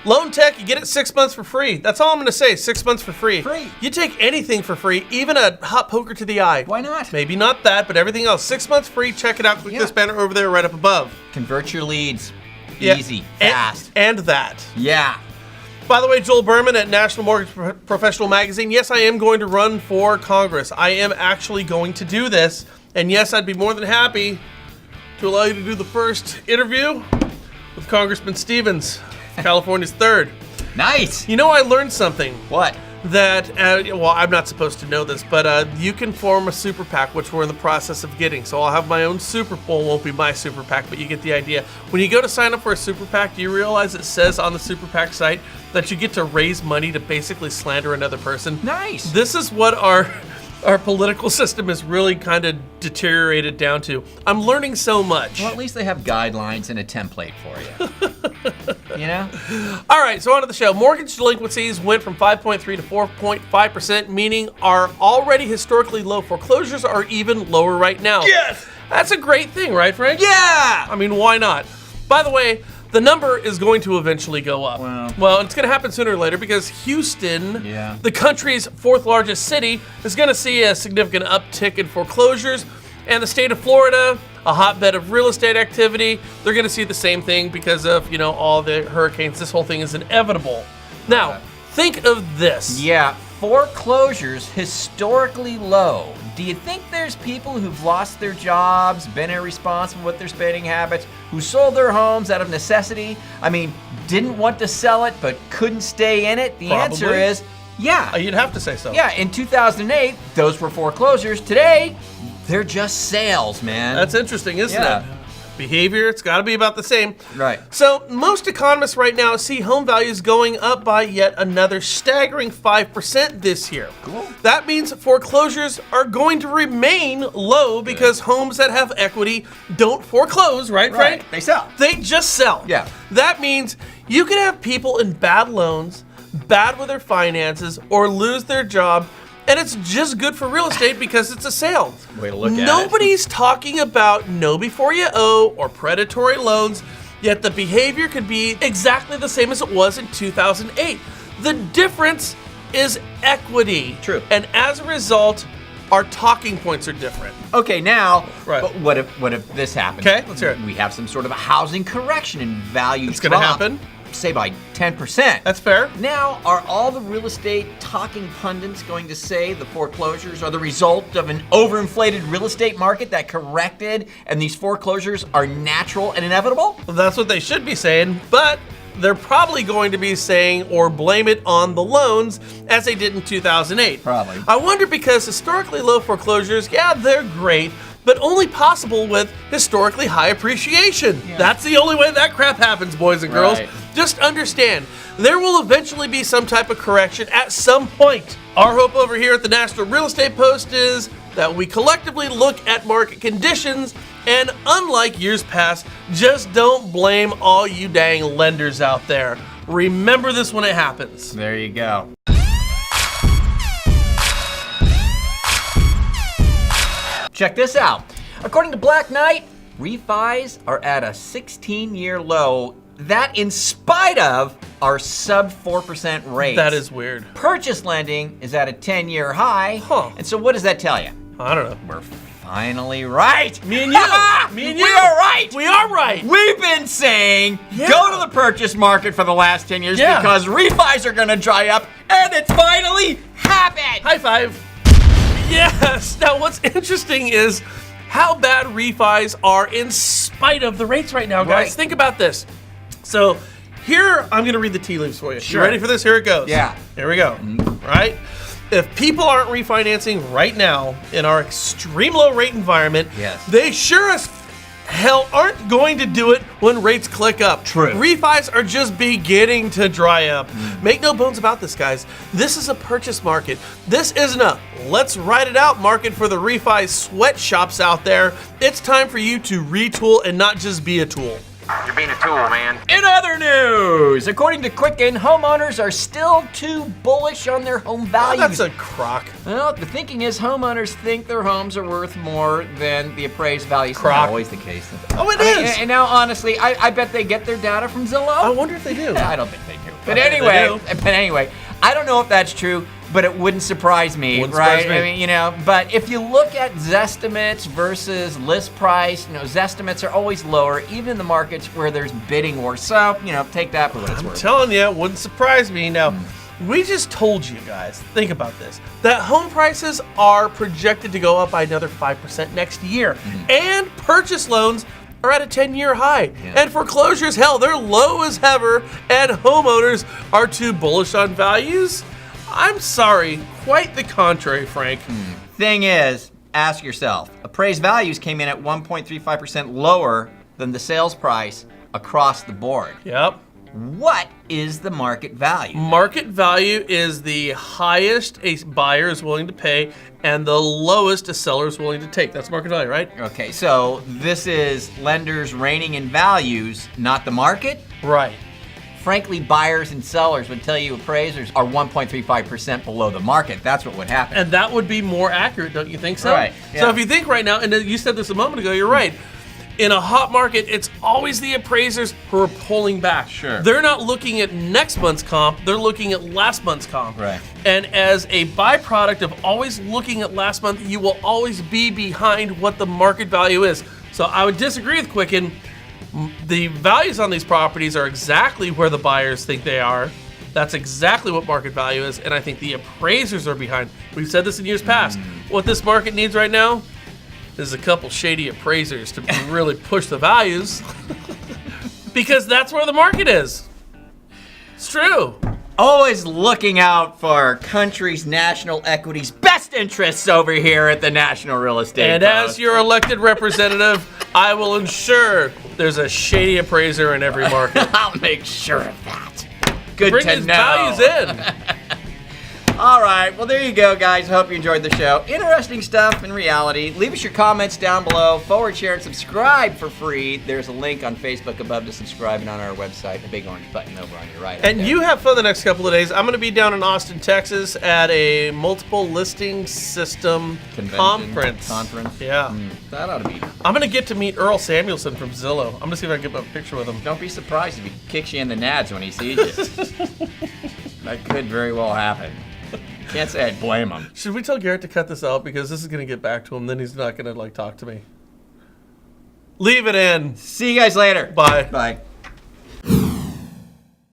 Loan Tech, you get it 6 months for free. That's all I'm going to say, 6 months for free. Free. You take anything for free, even a hot poker to the eye. Why not? Maybe not that, but everything else. 6 months free. Check it out. Click this banner over there right up above. Convert your leads. Yeah. Easy, fast. And that. Yeah. By the way, Joel Berman at National Mortgage Professional Magazine. Yes, I am going to run for Congress. I am actually going to do this. And yes, I'd be more than happy to allow you to do the first interview with Congressman Stevens, California's 3rd. Nice. You know, I learned something. What? That, well, I'm not supposed to know this, but you can form a super PAC, which we're in the process of getting. So I'll have my own super, well, it won't be my super PAC, but you get the idea. When you go to sign up for a super PAC, do you realize it says on the super PAC site that you get to raise money to basically slander another person? Nice. This is what our political system is really kind of deteriorated down to. I'm learning so much. Well, at least they have guidelines and a template for you. You know? All right, so on to the show. Mortgage delinquencies went from 5.3 to 4.5%, meaning our already historically low foreclosures are even lower right now. Yes! That's a great thing, right, Frank? Yeah! I mean, why not? By the way, the number is going to eventually go up. Well, it's going to happen sooner or later because Houston, the country's 4th largest city, is going to see a significant uptick in foreclosures. And the state of Florida, a hotbed of real estate activity, they're going to see the same thing because of, you know, all the hurricanes. This whole thing is inevitable. Now, think of this. Yeah, foreclosures historically low. Do you think there's people who've lost their jobs, been irresponsible with their spending habits, who sold their homes out of necessity? I mean, didn't want to sell it but couldn't stay in it? The answer is, yeah. You'd have to say so. Yeah, in 2008, those were foreclosures. Today, they're just sales, man. That's interesting, isn't it? Behavior, it's got to be about the same. Right. So most economists right now see home values going up by yet another staggering 5% this year. Cool. That means foreclosures are going to remain low because homes that have equity don't foreclose, right, Frank? They sell. They just sell. Yeah. That means you can have people in bad loans, bad with their finances, or lose their job, and it's just good for real estate because it's a sale. Way to look at it. Nobody's talking about know before you owe or predatory loans, yet the behavior could be exactly the same as it was in 2008. The difference is equity. True. And as a result, our talking points are different. Okay, now, Right. but what if this happens? Okay, let's hear it. We have some sort of a housing correction and values It's gonna happen. Say by 10%. That's fair. Now, are all the real estate talking pundits going to say the foreclosures are the result of an overinflated real estate market that corrected and these foreclosures are natural and inevitable? That's what they should be saying, but they're probably going to be saying or blame it on the loans as they did in 2008. Probably. I wonder because historically low foreclosures, yeah, they're great, but only possible with historically high appreciation. Yeah. That's the only way that crap happens, boys and girls. Right. Just understand, there will eventually be some type of correction at some point. Our hope over here at the National Real Estate Post is that we collectively look at market conditions and, unlike years past, just don't blame all you dang lenders out there. Remember this when it happens. There you go. Check this out. According to Black Knight, refis are at a 16-year low. That in spite of our sub 4% rate. That is weird. Purchase lending is at a 10-year high. Huh. And so what does that tell you? I don't know. We're finally right. Me and you. Me and you. We are right. We are right. We've been saying Yeah. go to the purchase market for the last 10 years Yeah. because refis are going to dry up, and it's finally happened. High five. Yes. Now, what's interesting is how bad refis are in spite of the rates right now, guys. Right. Think about this. So here, I'm going to read the tea leaves for you. Sure. You ready for this? Here it goes. Yeah. Here we go. Right? If people aren't refinancing right now in our extreme low rate environment, Yes. they sure as hell aren't going to do it when rates click up. True. Refis are just beginning to dry up. Make no bones about this, guys. This is a purchase market. This isn't a let's ride it out market for the refi sweatshops out there. It's time for you to retool and not just be a tool. You're being a tool, man. In other news, according to Quicken, homeowners are still too bullish on their home Oh, values. that's a crock. Well, the thinking is homeowners think their homes are worth more than the appraised value. It's Crock. not always the case. Oh, it I mean, is. and now, honestly, I bet they get their data from Zillow. I wonder if they do. I don't think they do. But anyway, I don't know if that's true, but it wouldn't surprise me, right? I mean, but if you look at Zestimates versus list price, Zestimates are always lower, even in the markets where there's bidding wars. So, take that for what it's worth. I'm telling you, it wouldn't surprise me. Now, we just told you guys, think about this, that home prices are projected to go up by another 5% next year. And purchase loans are at a 10-year high. And foreclosures, hell, they're low as ever, and homeowners are too bullish on values? I'm sorry, quite the contrary, Frank. Thing is, ask yourself, appraised values came in at 1.35% lower than the sales price across the board. Yep. What is the market value? Market value is the highest a buyer is willing to pay and the lowest a seller is willing to take. That's market value, right? Okay, so this is lenders reining in values, not the market? Right. Frankly, buyers and sellers would tell you appraisers are 1.35% below the market. That's what would happen. And that would be more accurate, don't you think so? Right. Yeah. So if you think right now, and you said this a moment ago, you're right. In a hot market, it's always the appraisers who are pulling back. Sure. They're not looking at next month's comp, they're looking at last month's comp. Right. And as a byproduct of always looking at last month, you will always be behind what the market value is. So I would disagree with Quicken. The values on these properties are exactly where the buyers think they are. That's exactly what market value is, and I think the appraisers are behind. We've said this in years past. What this market needs right now is a couple shady appraisers to really push the values because that's where the market is. It's true. Always looking out for our country's national equity's best interests over here at the National Real Estate And Post. as your elected representative, I will ensure there's a shady appraiser in every market. I'll make sure of that. Good Bring to his know. values in. All right, well, there you go, guys. Hope you enjoyed the show. Interesting stuff in reality. Leave us your comments down below. Forward, share, and subscribe for free. There's a link on Facebook above to subscribe and on our website, a big orange button over on your right. And you have fun the next couple of days. I'm going to be down in Austin, Texas at a multiple listing system conference. Yeah. That ought to be. I'm going to get to meet Earl Samuelson from Zillow. I'm going to see if I can get a picture with him. Don't be surprised if he kicks you in the nads when he sees you. That could very well happen. Can't say I'd blame him. Should we tell Garrett to cut this out? Because this is going to get back to him. Then he's not going to talk to me. Leave it in. See you guys later. Bye. Bye.